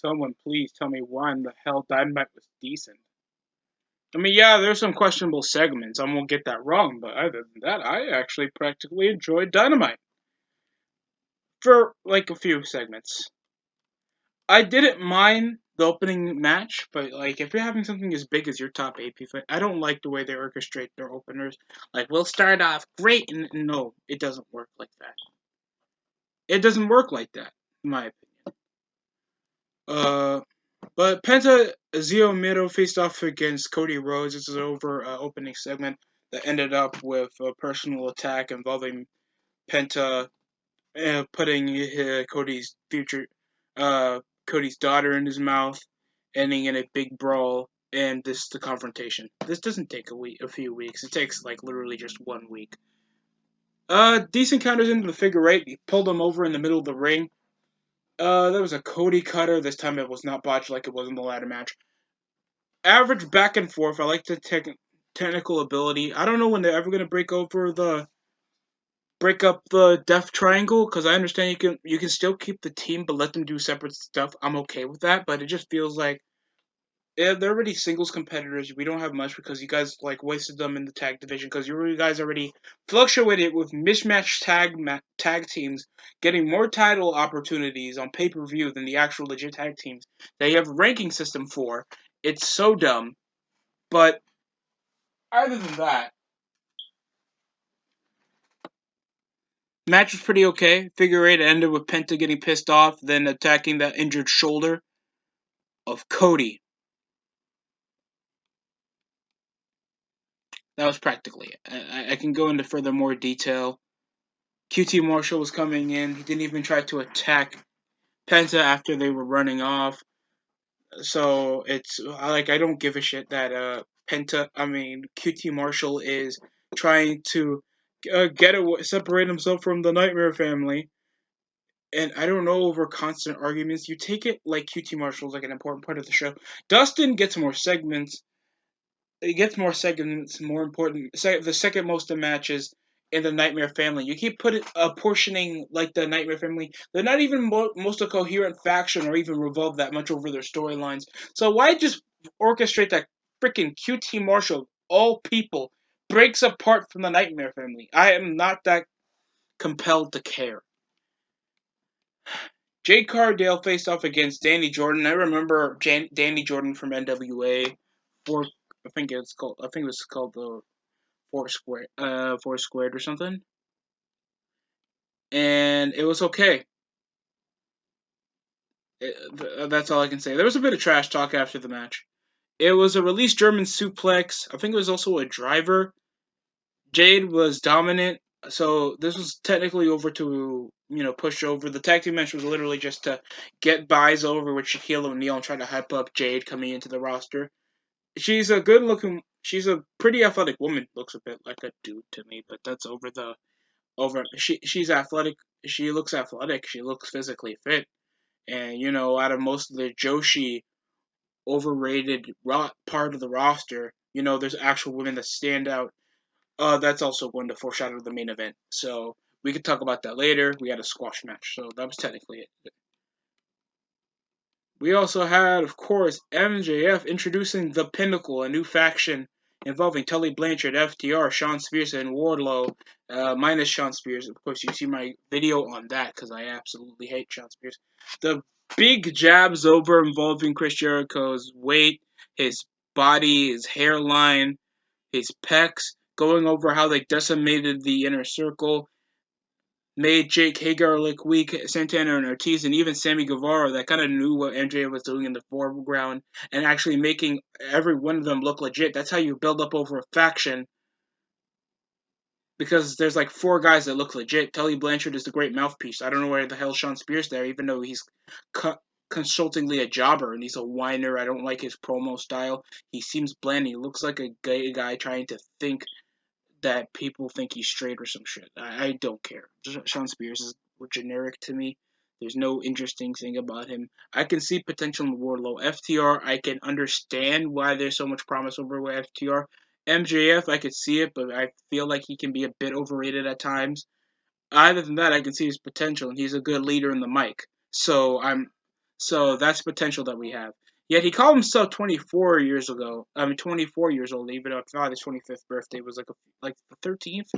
someone please tell me why in the hell Dynamite was decent? I mean, yeah, there's some questionable segments. I won't get that wrong, but other than that, I actually practically enjoyed Dynamite for like a few segments. I didn't mind the opening match, but like if you're having something as big as your top AP fight, I don't like the way they orchestrate their openers. Like we'll start off great, and no, it doesn't work like that. It doesn't work like that, in my opinion. But Penta Zero Miro faced off against Cody Rhodes. This is over opening segment that ended up with a personal attack involving Penta putting Cody's future, Cody's daughter in his mouth, ending in a big brawl, and this is the confrontation. This doesn't take a few weeks. It takes like literally just 1 week. Decent counters into the figure eight. He pulled him over in the middle of the ring. There was a Cody cutter. This time it was not botched like it was in the ladder match. Average back and forth. I like the technical ability. I don't know when they're ever gonna break up the Death Triangle because I understand you can still keep the team but let them do separate stuff. I'm okay with that, but it just feels like they're already singles competitors. We don't have much because you guys like wasted them in the tag division because you guys already fluctuated with mismatched tag teams getting more title opportunities on pay per view than the actual legit tag teams. They have a ranking system for. It's so dumb, but other than that, match was pretty okay. Figure eight ended with Penta getting pissed off, then attacking the injured shoulder of Cody. That was practically it. I can go into further more detail. QT Marshall was coming in. He didn't even try to attack Penta after they were running off. So it's like I don't give a shit that QT Marshall is trying to separate himself from the Nightmare family. And I don't know over constant arguments. You take it like QT Marshall is like an important part of the show. Dustin gets more segments. He gets more segments, more important. The second most of matches in the Nightmare Family. You keep portioning like the Nightmare Family. They're not even most a coherent faction or even revolve that much over their storylines. So why just orchestrate that freaking QT Marshall, all people, breaks apart from the Nightmare Family? I am not that compelled to care. Jade Cardale faced off against Danny Jordan. I remember Danny Jordan from NWA. I think it was called the Four Squared or something. And it was okay. That's all I can say. There was a bit of trash talk after the match. It was a released German suplex. I think it was also a driver. Jade was dominant, so this was technically over to push over. The tag team match was literally just to get buys over with Shaquille O'Neal and try to hype up Jade coming into the roster. She's a good looking. She's a pretty athletic woman. Looks a bit like a dude to me, but that's over. She's athletic. She looks athletic. She looks physically fit. And out of most of the Joshi overrated part of the roster, there's actual women that stand out. That's also going to foreshadow the main event. So we could talk about that later. We had a squash match, so that was technically it. We also had, of course, MJF introducing the Pinnacle, a new faction involving Tully Blanchard, FTR, Sean Spears, and Wardlow, minus Sean Spears. Of course, you see my video on that because I absolutely hate Sean Spears. The big jabs over involving Chris Jericho's weight, his body, his hairline, his pecs, going over how they decimated the inner circle, made Jake Hager look weak, Santana and Ortiz, and even Sammy Guevara that kind of knew what MJF was doing in the foreground and actually making every one of them look legit. That's how you build up over a faction because there's like four guys that look legit. Tully Blanchard is the great mouthpiece. I don't know where the hell Sean Spears there, even though he's consultingly a jobber and he's a whiner. I don't like his promo style. He seems bland. He looks like a gay guy trying to think that people think he's straight or some shit. I don't care. Sean Spears is generic to me. There's no interesting thing about him. I can see potential in Wardlow. FTR, I can understand why there's so much promise over with FTR. MJF, I could see it, but I feel like he can be a bit overrated at times. Other than that, I can see his potential, and he's a good leader in the mic. So So that's potential that we have. Yet he called himself 24 years ago. 24 years old. Even though his 25th birthday was like the 13th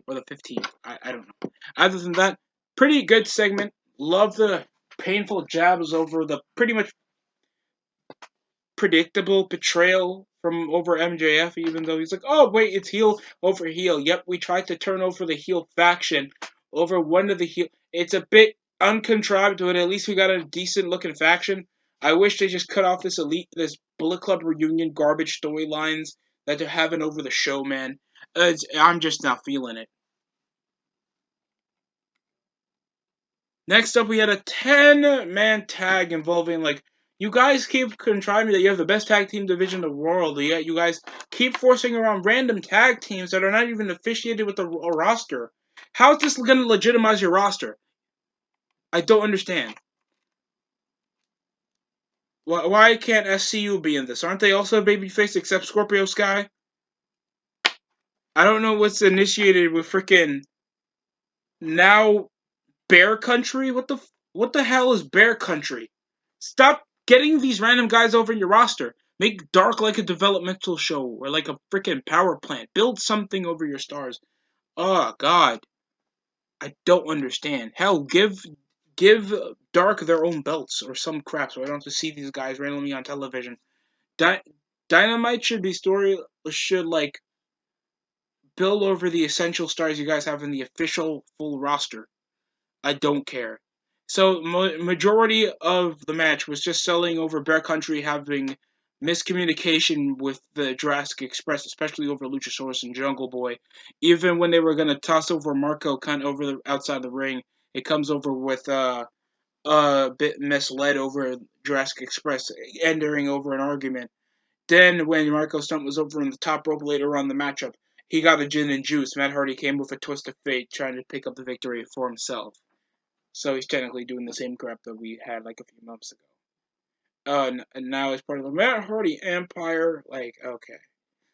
or the 15th. I don't know. Other than that, pretty good segment. Love the painful jabs over the pretty much predictable betrayal from over MJF, even though he's like, oh, wait, it's heel over heel. Yep, we tried to turn over the heel faction over one of the heel. It's a bit uncontrived, but at least we got a decent looking faction. I wish they just cut off this Bullet Club reunion garbage storylines that they're having over the show, man. I'm just not feeling it. Next up, we had a 10-man tag involving, like, you guys keep contriving that you have the best tag team division in the world, yet you guys keep forcing around random tag teams that are not even officiated with a roster. How is this going to legitimize your roster? I don't understand. Why can't SCU be in this? Aren't they also a babyface except Scorpio Sky? I don't know what's initiated with freaking now Bear Country. What the hell is Bear Country? Stop getting these random guys over in your roster. Make Dark like a developmental show or like a freaking power plant. Build something over your stars. Oh God, I don't understand. Hell, give Dark their own belts or some crap, so I don't have to see these guys randomly on television. Di- Dynamite should like build over the essential stars you guys have in the official full roster. I don't care. So majority of the match was just selling over Bear Country having miscommunication with the Jurassic Express, especially over Luchasaurus and Jungle Boy. Even when they were gonna toss over Marco kind of over the outside the ring, it comes over with a bit misled over Jurassic Express entering over an argument. Then when Marco Stunt was over in the top rope later on in the matchup, he got a gin and juice. Matt Hardy came with a twist of fate, trying to pick up the victory for himself. So he's technically doing the same crap that we had like a few months ago. And now as part of the Matt Hardy Empire, like, okay.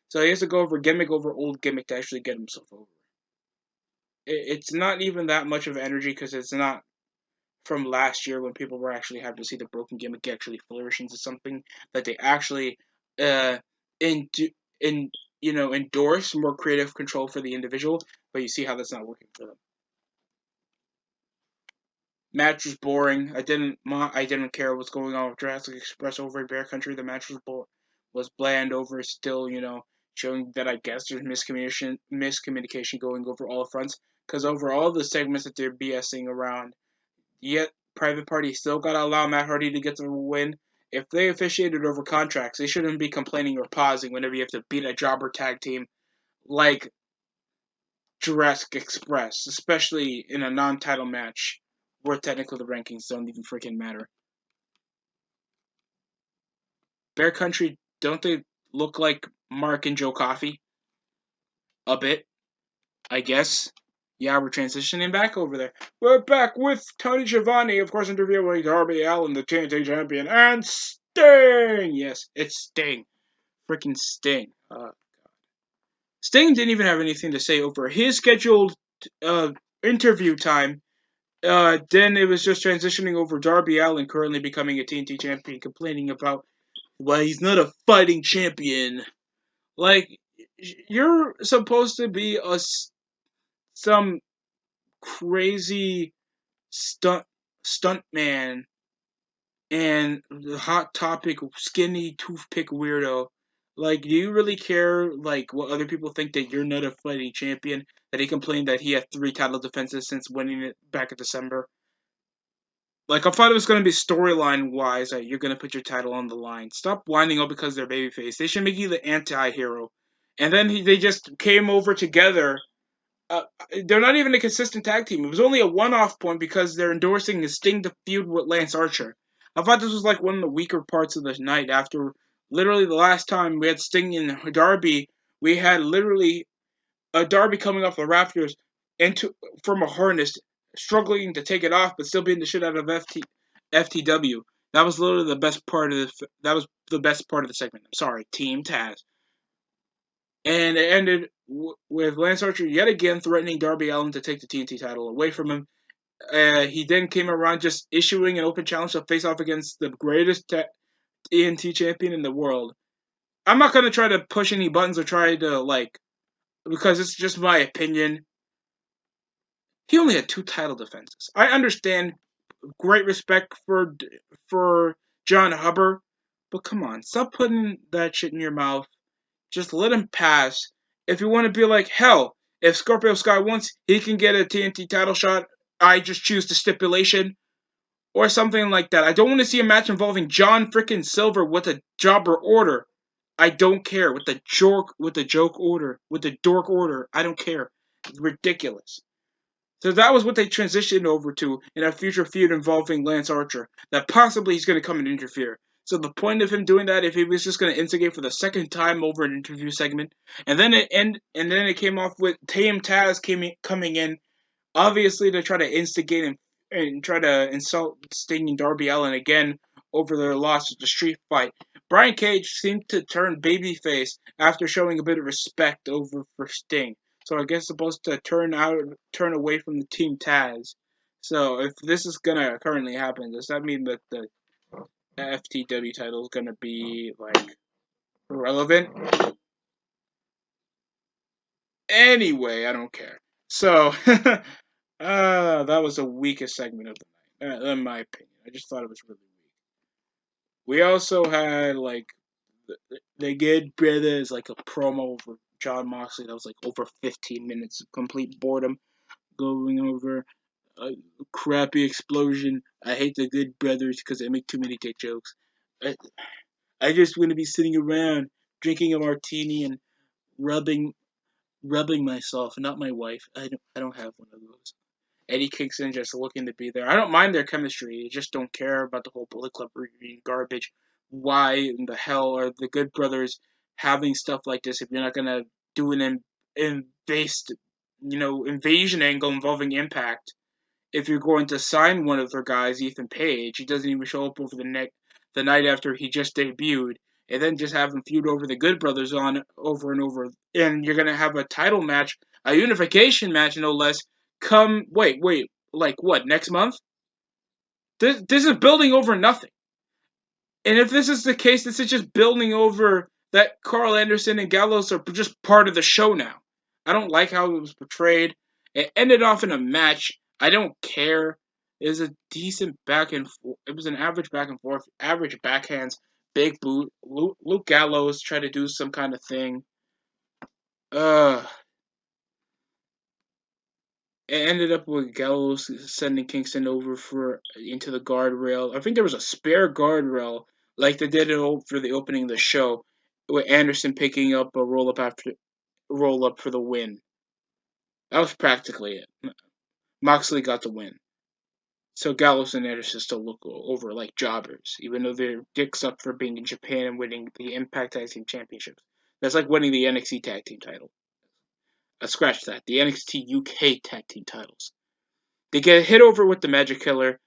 So he has to go over gimmick over old gimmick to actually get himself over. It's not even that much of energy because it's not from last year when people were actually happy to see the broken gimmick actually flourish into something that they actually uh in in endorse more creative control for the individual. But you see how that's not working for them. Match was boring. I didn't care what's going on with Jurassic Express over in Bear Country. The match was bland over still, showing that I guess there's miscommunication going over all fronts. Because over all the segments that they're BSing around, yet Private Party still gotta allow Matt Hardy to get the win. If they officiated over contracts, they shouldn't be complaining or pausing whenever you have to beat a jobber tag team like Jurassic Express, especially in a non-title match where technically the rankings don't even freaking matter. Bear Country, don't they look like Mark and Joe Coffey? A bit, I guess. Yeah, we're transitioning back over there. We're back with Tony Schiavone, of course, interviewing Darby Allin, the TNT champion, and Sting! Yes, it's Sting. Freaking Sting. Sting didn't even have anything to say over his scheduled interview time. Then it was just transitioning over Darby Allin currently becoming a TNT champion, complaining about why he's not a fighting champion. Like, you're supposed to be some crazy stunt man and the hot topic skinny toothpick weirdo. Like, do you really care like what other people think that you're not a fighting champion? That he complained that he had 3 title defenses since winning it back in December. Like, I thought it was gonna be storyline wise that you're gonna put your title on the line. Stop winding up because they're babyface. They should make you the anti-hero. And then they just came over together. They're not even a consistent tag team. It was only a one-off point because they're endorsing the Sting to feud with Lance Archer. I thought this was like one of the weaker parts of the night. After literally the last time we had Sting and Darby, we had literally a Darby coming off the Raptors into from a harness, struggling to take it off, but still beating the shit out of FTW. That was literally the best part of the. That was the best part of the segment. I'm sorry, Team Taz. And it ended with Lance Archer yet again threatening Darby Allin to take the TNT title away from him. He then came around just issuing an open challenge to face off against the greatest ENT champion in the world. I'm not gonna try to push any buttons or try to because it's just my opinion. He only had two title defenses. I understand, great respect for John Hubbard, but come on, stop putting that shit in your mouth. Just let him pass. If you want to be like, hell, if Scorpio Sky wants, he can get a TNT title shot. I just choose the stipulation or something like that. I don't want to see a match involving John frickin' Silver with a jobber order. I don't care with the joke order, with the dork order. I don't care. It's ridiculous. So that was what they transitioned over to in a future feud involving Lance Archer. That possibly he's going to come and interfere. So the point of him doing that, if he was just going to instigate for the second time over an interview segment, and then it came off with Team Taz coming in, obviously to try to instigate and try to insult Sting and Darby Allin again over their loss at the street fight. Brian Cage seemed to turn babyface after showing a bit of respect over for Sting. So I guess supposed to turn away from the Team Taz. So if this is gonna currently happen, does that mean that the FTW title is gonna be relevant? Anyway, I don't care. So that was the weakest segment of the night, in my opinion. I just thought it was really weak. We also had the Good Brothers a promo for John Moxley that was over 15 minutes of complete boredom, going over a crappy explosion. I hate the Good Brothers because they make too many dick jokes. I, I just want to be sitting around drinking a martini and rubbing myself, not my wife. I don't have one of those. Eddie Kingston just looking to be there. I don't mind their chemistry. I just don't care about the whole Bullet Club being garbage. Why in the hell are the Good Brothers having stuff like this if you're not gonna do an invasion angle involving Impact? If you're going to sign one of their guys, Ethan Page, he doesn't even show up over the night after he just debuted, and then just have him feud over the Good Brothers on over and over, and you're gonna have a title match, a unification match no less. Come, wait, like what? Next month? This is building over nothing. And if this is the case, this is just building over that Carl Anderson and Gallows are just part of the show now. I don't like how it was portrayed. It ended off in a match. I don't care. It was a decent back and forth. It was an average back and forth, average backhands, big boot. Luke Gallows tried to do some kind of thing. Uh, it ended up with Gallows sending Kingston over into the guardrail. I think there was a spare guardrail, like they did it for the opening of the show, with Anderson picking up a roll up for the win. That was practically it. Moxley got the win. So Gallows and Anderson still look over like jobbers, even though their dicks up for being in Japan and winning the Impact Tag Team Championships. That's like winning the NXT Tag Team title. Scratch that. The NXT UK Tag Team titles. They get hit over with the Magic Killer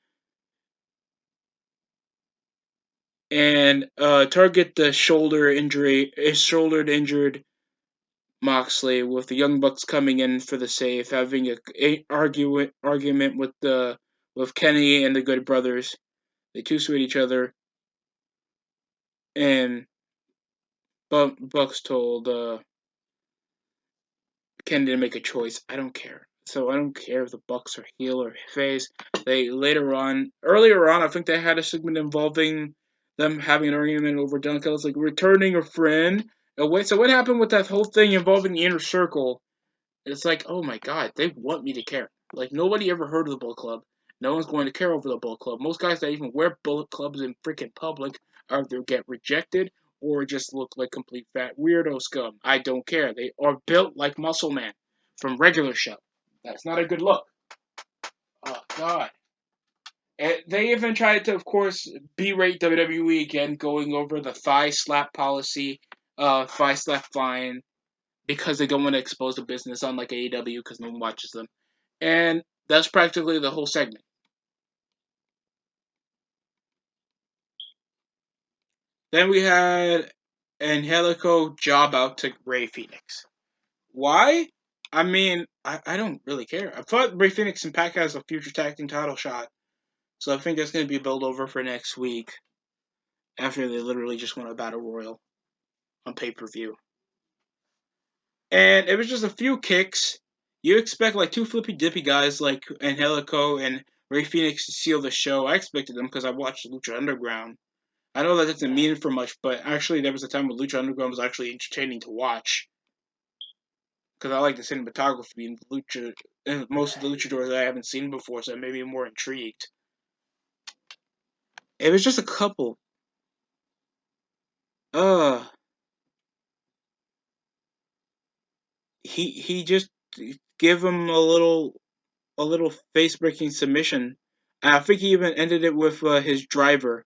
and target the shoulder injured Moxley, with the Young Bucks coming in for the save, having a argument with Kenny and the Good Brothers. They two sweet each other, and Bucks told Kenny to make a choice. I don't care. So I don't care if the Bucks are heel or face. Earlier on, I think they had a segment involving them having an argument over Dunkel's returning a friend. So what happened with that whole thing involving the inner circle? It's oh my god, they want me to care. Nobody ever heard of the Bullet Club. No one's going to care over the Bullet Club. Most guys that even wear Bullet Clubs in freaking public either get rejected or just look like complete fat weirdo scum. I don't care. They are built like Muscle Man from regular show. That's not a good look. Oh god. And they even tried to, of course, berate WWE again, going over the thigh slap policy, thigh slap fine, because they don't want to expose the business on AEW because no one watches them. And that's practically the whole segment. Then we had Angelico job out to Ray Phoenix. Why? I mean, I don't really care. I thought Ray Phoenix and Pac has a future tag team title shot, so I think that's going to be a build over for next week after they literally just won a battle royal on pay per view. And it was just a few kicks. You expect like two flippy dippy guys like Angelico and Ray Phoenix to seal the show. I expected them because I watched Lucha Underground. I know that doesn't mean for much, but actually there was a time when Lucha Underground was actually entertaining to watch because I like the cinematography and the Lucha and most of the luchadors that I haven't seen before, so it made me more intrigued. It was just a couple. Uh, he just give him a little face breaking submission. I think he even ended it with his driver.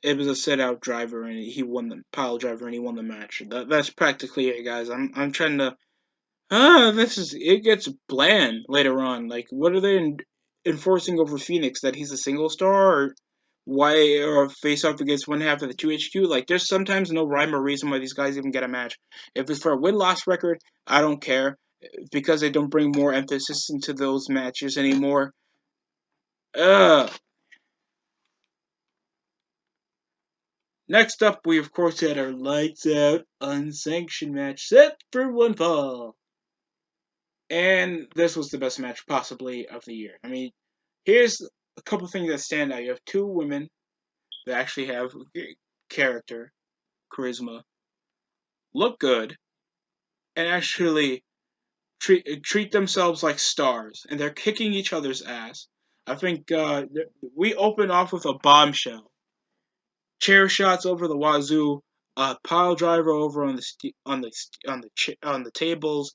It was a set out driver, and he won the pile driver, and he won the match. That's practically it, guys. I'm trying to. This is it gets bland later on. Like, what are they enforcing over Phoenix that he's a single star, or why or face off against one half of the 2HQ? Like, there's sometimes no rhyme or reason why these guys even get a match. If it's for a win loss record, I don't care because they don't bring more emphasis into those matches anymore. Uh, Next up, we of course had our lights out unsanctioned match set for one fall. And this was the best match possibly of the year. I mean, here's a couple things that stand out. You have two women that actually have character, charisma, look good, and actually treat themselves like stars, and they're kicking each other's ass. I think we open off with a bombshell. Chair shots over the wazoo, pile driver over on the tables,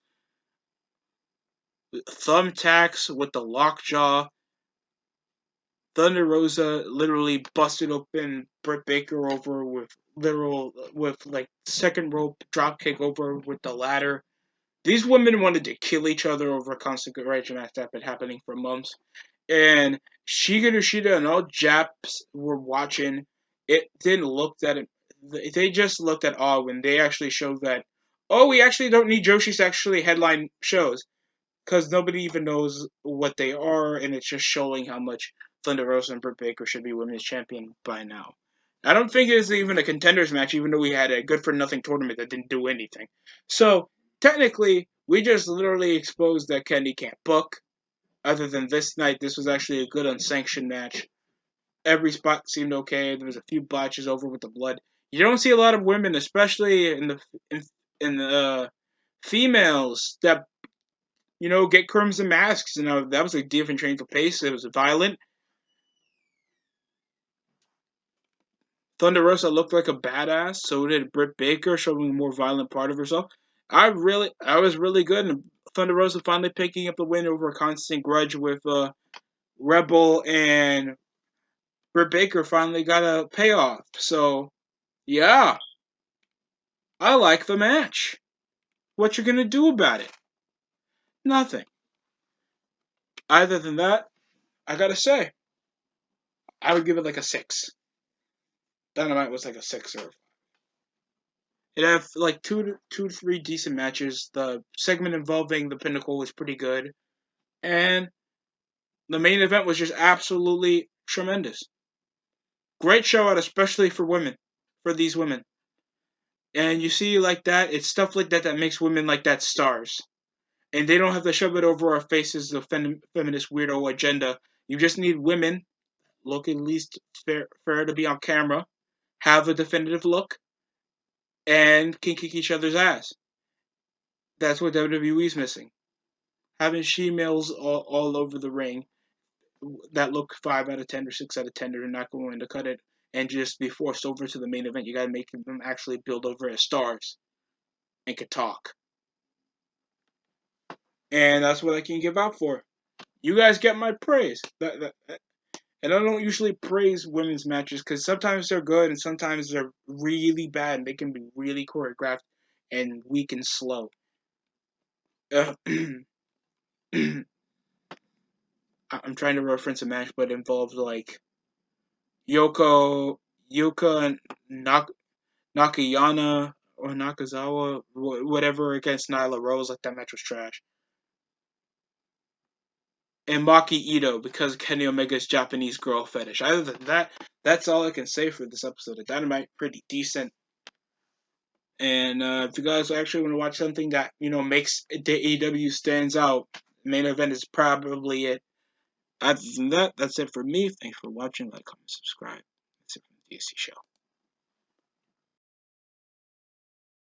thumbtacks with the lockjaw. Thunder Rosa literally busted open Britt Baker over with like second rope drop kick over with the ladder. These women wanted to kill each other over a constant match that had been happening for months. And Shiga Nishida and all Japs were watching. It didn't look that they just looked at awe when they actually showed that, oh, we actually don't need Joshi to actually headline shows because nobody even knows what they are, and it's just showing how much Thunder Rosa and Britt Baker should be women's champion by now. I don't think it's even a contenders match, even though we had a good for nothing tournament that didn't do anything. So technically, we just literally exposed that Kenny can't book. Other than this night, this was actually a good unsanctioned match. Every spot seemed okay. There was a few botches over with the blood. You don't see a lot of women, especially in the females, that get crimson masks. That was a different change of pace. It was violent. Thunder Rosa looked like a badass. So did Britt Baker, showing a more violent part of herself. I was really good. And Thunder Rosa finally picking up the win over a constant grudge with Rebel, and Britt Baker finally got a payoff. So yeah, I like the match. What you gonna do about it? Nothing. Other than that, I gotta say, I would give it like a 6. Dynamite was like a 6 or it had like two to three decent matches. The segment involving the Pinnacle was pretty good, and the main event was just absolutely tremendous. Great show out, especially for women, for these women. And you see, like that, it's stuff like that that makes women like that stars. And they don't have to shove it over our faces, the feminist weirdo agenda. You just need women look at least fair to be on camera, have a definitive look, and can kick each other's ass. That's what WWE's missing. Having she-males all over the ring that look 5 out of 10 or 6 out of 10 are not going to cut it and just be forced over to the main event. You got to make them actually build over as stars and can talk. And that's what I can give out for. You guys get my praise. And I don't usually praise women's matches because sometimes they're good and sometimes they're really bad and they can be really choreographed and weak and slow. I'm trying to reference a match, but it involved like Yuka and Nakayana or Nakazawa, whatever, against Nyla Rose. Like, that match was trash. And Maki Ito, because Kenny Omega's Japanese girl fetish. Other than that, that's all I can say for this episode of Dynamite. Pretty decent. And if you guys actually want to watch something that, makes the AEW stands out, main event is probably it. Other than that, that's it for me. Thanks for watching. Like, comment, subscribe. That's it from the DST show.